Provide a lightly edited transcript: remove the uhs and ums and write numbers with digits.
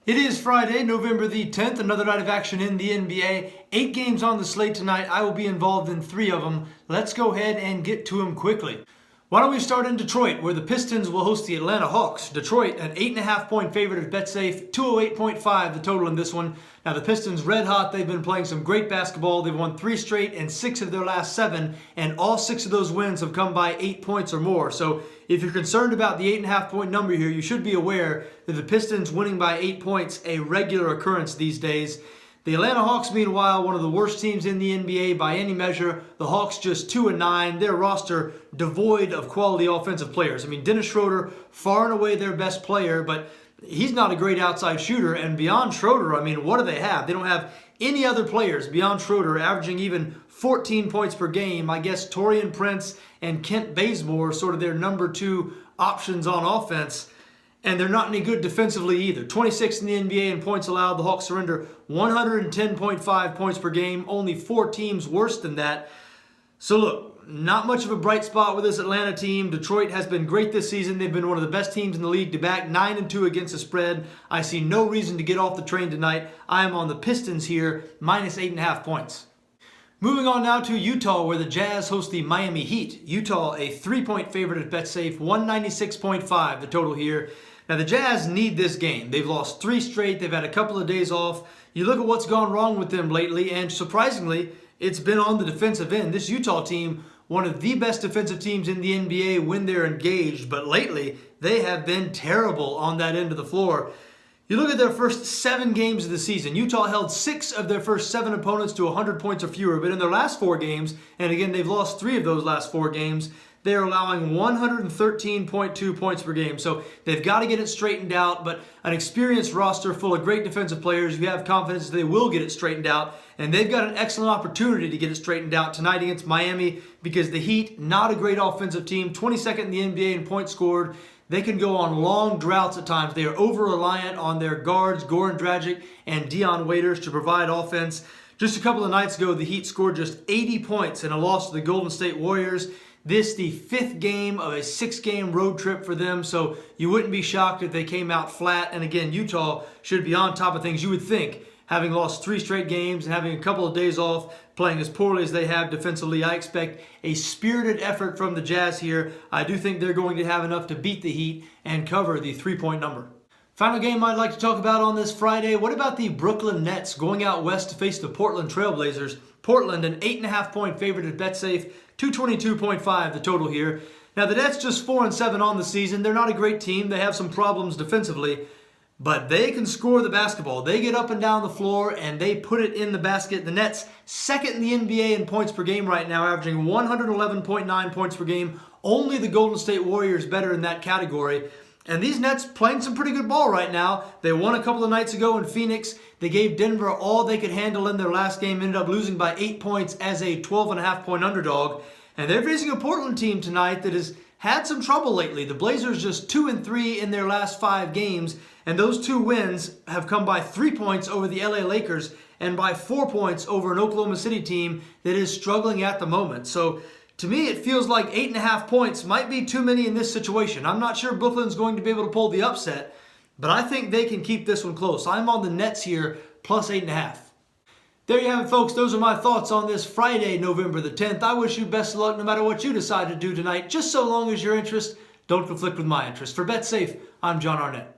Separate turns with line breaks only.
It is Friday, November the 10th, another night of action in the NBA. 8 games on the slate tonight. I will be involved in 3 of them. Let's go ahead and get to them quickly. Why don't we start in Detroit, where the Pistons will host the Atlanta Hawks. Detroit, an 8.5-point favorite at Betsafe, 208.5 the total in this one. Now the Pistons red hot. They've been playing some great basketball. They've won 3 straight and 6 of their last 7, and all 6 of those wins have come by 8 points or more. So if you're concerned about the 8.5-point number here, you should be aware that the Pistons winning by 8 points a regular occurrence these days. The Atlanta Hawks, meanwhile, one of the worst teams in the NBA by any measure. The Hawks just 2-9. Their roster devoid of quality offensive players. I mean, Dennis Schroeder, far and away their best player, but he's not a great outside shooter. And beyond Schroeder, I mean, what do they have? They don't have any other players beyond Schroeder averaging even 14 points per game. I guess Taurean Prince and Kent Bazemore are sort of their number 2 options on offense. And they're not any good defensively either. 26th in the NBA in points allowed. The Hawks surrender 110.5 points per game. Only 4 teams worse than that. So look, not much of a bright spot with this Atlanta team. Detroit has been great this season. They've been one of the best teams in the league to back, 9-2 against the spread. I see no reason to get off the train tonight. I am on the Pistons here, minus 8.5 points. Moving on now to Utah, where the Jazz host the Miami Heat. Utah, a 3-point favorite at Betsafe, 196.5 the total here. Now, the Jazz need this game. They've lost 3 straight. They've had a couple of days off. You look at what's gone wrong with them lately, and surprisingly, it's been on the defensive end. This Utah team, one of the best defensive teams in the NBA when they're engaged, but lately, they have been terrible on that end of the floor. You look at their first 7 games of the season. Utah held 6 of their first 7 opponents to 100 points or fewer, but in their last 4 games, and again, they've lost 3 of those last 4 games, they're allowing 113.2 points per game. So they've got to get it straightened out, but an experienced roster full of great defensive players, you have confidence they will get it straightened out, and they've got an excellent opportunity to get it straightened out tonight against Miami because the Heat, not a great offensive team, 22nd in the NBA in points scored. They can go on long droughts at times. They are over-reliant on their guards, Goran Dragic and Dion Waiters, to provide offense. Just a couple of nights ago, the Heat scored just 80 points in a loss to the Golden State Warriors. This the 5th game of a 6-game road trip for them, so you wouldn't be shocked if they came out flat. And again, Utah should be on top of things, you would think, having lost 3 straight games and having a couple of days off, playing as poorly as they have defensively. I expect a spirited effort from the Jazz here. I do think they're going to have enough to beat the Heat and cover the 3-point number. Final game I'd like to talk about on this Friday. What about the Brooklyn Nets going out west to face the Portland Trail Blazers? Portland, an 8.5-point favorite at Betsafe, 222.5 the total here. Now the Nets just 4-7 on the season. They're not a great team. They have some problems defensively, but they can score the basketball. They get up and down the floor and they put it in the basket. The Nets, 2nd in the NBA in points per game right now, averaging 111.9 points per game. Only the Golden State Warriors better in that category. And these Nets playing some pretty good ball right now. They won a couple of nights ago in Phoenix. They gave Denver all they could handle in their last game, ended up losing by 8 points as a 12.5-point underdog. And they're facing a Portland team tonight that has had some trouble lately. The Blazers just 2-3 in their last 5 games, and those 2 wins have come by 3 points over the LA Lakers and by 4 points over an Oklahoma City team that is struggling at the moment. So to me, it feels like 8.5 points might be too many in this situation. I'm not sure Brooklyn's going to be able to pull the upset, but I think they can keep this one close. I'm on the Nets here, plus 8.5. There you have it, folks. Those are my thoughts on this Friday, November the 10th. I wish you best of luck no matter what you decide to do tonight, just so long as your interests don't conflict with my interests. For Betsafe, I'm John Arnett.